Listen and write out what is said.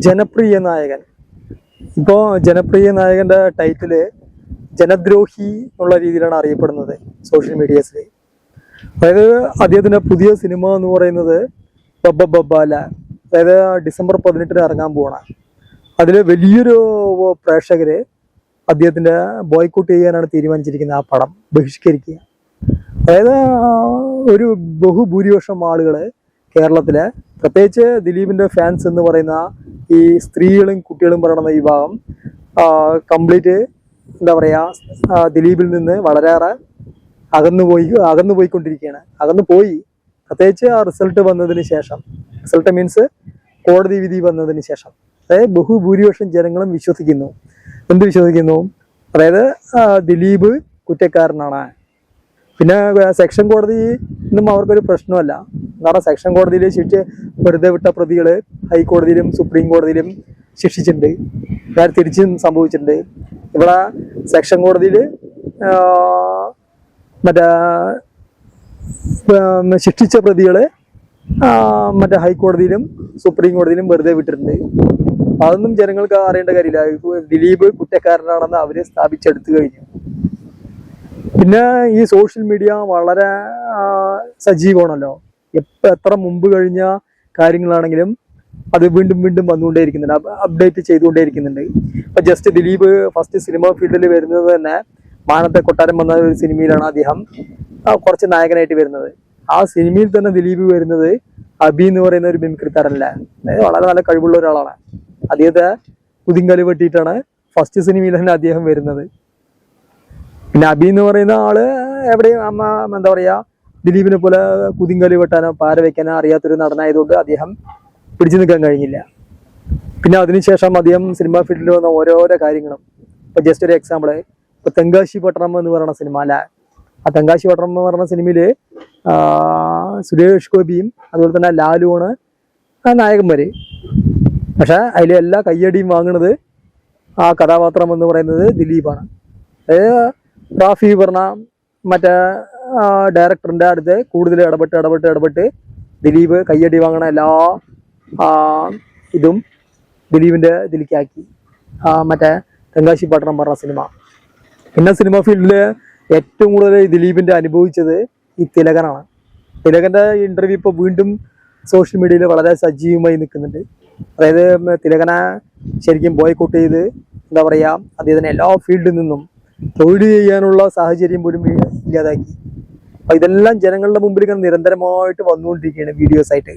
ജനപ്രിയ നായകൻ. ഇപ്പോൾ ജനപ്രിയ നായകന്റെ ടൈറ്റില് ജനദ്രോഹി എന്നുള്ള രീതിയിലാണ് അറിയപ്പെടുന്നത് സോഷ്യൽ മീഡിയസിൽ. അതായത് അദ്ദേഹത്തിന്റെ പുതിയ സിനിമ എന്ന് പറയുന്നത് ബബ്ബബബ്ബാല, അതായത് ഡിസംബർ 18 ഇറങ്ങാൻ പോവാണ്. അതിൽ വലിയൊരു പ്രേക്ഷകര് അദ്ദേഹത്തിന്റെ ബോയ്ക്കോട്ട് ചെയ്യാനാണ് തീരുമാനിച്ചിരിക്കുന്നത്. ആ പടം ബഹിഷ്കരിക്കുക. അതായത് ഒരു ബഹുഭൂരിപക്ഷം ആളുകള് കേരളത്തിലെ, പ്രത്യേകിച്ച് ദിലീപിന്റെ ഫാൻസ് എന്ന് പറയുന്ന ഈ സ്ത്രീകളും കുട്ടികളും പറയുന്ന വിഭാഗം കംപ്ലീറ്റ് എന്താ പറയാ, ദിലീപിൽ നിന്ന് വളരെയേറെ അകന്നു പോയിക്കൊണ്ടിരിക്കുകയാണ്. അകന്നു പോയി, പ്രത്യേകിച്ച് ആ റിസൾട്ട് വന്നതിന് ശേഷം. റിസൾട്ട് മീൻസ് കോടതി വിധി വന്നതിന് ശേഷം. അതായത് ബഹുഭൂരിപക്ഷം ജനങ്ങളും വിശ്വസിക്കുന്നു. എന്ത് വിശ്വസിക്കുന്നു? അതായത് ദിലീപ് കുറ്റക്കാരനാണ്. പിന്നെ സെക്ഷൻ കോടതി ഒന്നും അവർക്കൊരു പ്രശ്നമല്ല. കാരണം സെക്ഷൻ കോടതിയിൽ വെറുതെ വിട്ട പ്രതികള് ഹൈക്കോടതിയിലും സുപ്രീം കോടതിയിലും ശിക്ഷിച്ചിട്ടുണ്ട്. നേരെ തിരിച്ചും സംഭവിച്ചിട്ടുണ്ട്. ഇവിടെ സെക്ഷൻ കോടതിയിൽ മറ്റേ ശിക്ഷിച്ച പ്രതികള് മറ്റേ ഹൈക്കോടതിയിലും സുപ്രീം കോടതിയിലും വെറുതെ വിട്ടിട്ടുണ്ട്. അതൊന്നും ജനങ്ങൾക്ക് അറിയേണ്ട കാര്യമില്ല. ദിലീപ് കുറ്റക്കാരനാണെന്ന് അവര് സ്ഥാപിച്ചെടുത്തു കഴിഞ്ഞു. പിന്നെ ഈ സോഷ്യൽ മീഡിയ വളരെ സജീവമാണല്ലോ. എത്ര മുമ്പ് കഴിഞ്ഞ കാര്യങ്ങളാണെങ്കിലും അത് വീണ്ടും വീണ്ടും വന്നുകൊണ്ടേയിരിക്കുന്നുണ്ട്, അപ്ഡേറ്റ് ചെയ്തുകൊണ്ടേയിരിക്കുന്നുണ്ട്. ഇപ്പൊ ജസ്റ്റ് ദിലീപ് ഫസ്റ്റ് സിനിമ ഫീൽഡിൽ വരുന്നത് തന്നെ മാനത്തെ കൊട്ടാരം വന്ന ഒരു സിനിമയിലാണ് അദ്ദേഹം കുറച്ച് നായകനായിട്ട് വരുന്നത്. ആ സിനിമയിൽ തന്നെ ദിലീപ് വരുന്നത് അബി എന്ന് പറയുന്ന ഒരു മിമിക്രി താരമല്ല, അതായത് വളരെ നല്ല കഴിവുള്ള ഒരാളാണ്. അദ്ദേഹത്തെ കുതിങ്കല് വെട്ടിയിട്ടാണ് ഫസ്റ്റ് സിനിമയിൽ തന്നെ അദ്ദേഹം വരുന്നത്. പിന്നെ അബി എന്ന് പറയുന്ന ആള് എവിടെയും എന്താ പറയാ, ദിലീപിനെ പോലെ കുതിങ്കല് വെട്ടാനോ പാര വെക്കാനോ അറിയാത്തൊരു നടനായതുകൊണ്ട് അദ്ദേഹം പിടിച്ചു നിൽക്കാൻ കഴിഞ്ഞില്ല. പിന്നെ അതിനുശേഷം അദ്ദേഹം സിനിമാ ഫീൽഡിൽ വന്ന ഓരോരോ കാര്യങ്ങളും, ഇപ്പൊ ജസ്റ്റ് ഒരു എക്സാമ്പിള്, ഇപ്പൊ തെങ്കാശി പട്ടണം എന്ന് പറയുന്ന സിനിമ അല്ലെ, ആ തെങ്കാശി പട്ടണം എന്ന് പറയുന്ന സിനിമയില് സുരേഷ് ഗോപിയും അതുപോലെ തന്നെ ലാലുവാണ് ആ നായകന്മാര്. പക്ഷെ അതിലെ എല്ലാ കയ്യടിയും വാങ്ങുന്നത് ആ കഥാപാത്രം എന്ന് പറയുന്നത് ദിലീപാണ്. അതായത് റാഫി പറഞ്ഞ മറ്റേ ഡയറക്ടറിന്റെ അടുത്ത് കൂടുതൽ ഇടപെട്ട് ദിലീപ് കയ്യടി വാങ്ങണ എല്ലാ ഇതും ദിലീപിന്റെ ഇതിലേക്കാക്കി മറ്റേ തെങ്കാശി പട്ടണം പറഞ്ഞ സിനിമ. പിന്നെ സിനിമ ഫീൽഡില് ഏറ്റവും കൂടുതൽ ദിലീപിന്റെ അനുഭവിച്ചത് ഈ തിലകനാണ്. തിലകന്റെ ഇന്റർവ്യൂ ഇപ്പോൾ വീണ്ടും സോഷ്യൽ മീഡിയയിൽ വളരെ സജീവമായി നിൽക്കുന്നുണ്ട്. അതായത് തിലകനെ ശരിക്കും ബോയ്ക്കോട്ട് ചെയ്ത് എന്താ പറയാ, അദ്ദേഹത്തിന് എല്ലാ ഫീൽഡിൽ നിന്നും തൊഴിൽ ചെയ്യാനുള്ള സാഹചര്യം പോലും ഇല്ലാതാക്കി. അപ്പൊ ഇതെല്ലാം ജനങ്ങളുടെ മുമ്പിൽ ഇങ്ങനെ നിരന്തരമായിട്ട് വന്നുകൊണ്ടിരിക്കുകയാണ് വീഡിയോസ് ആയിട്ട്.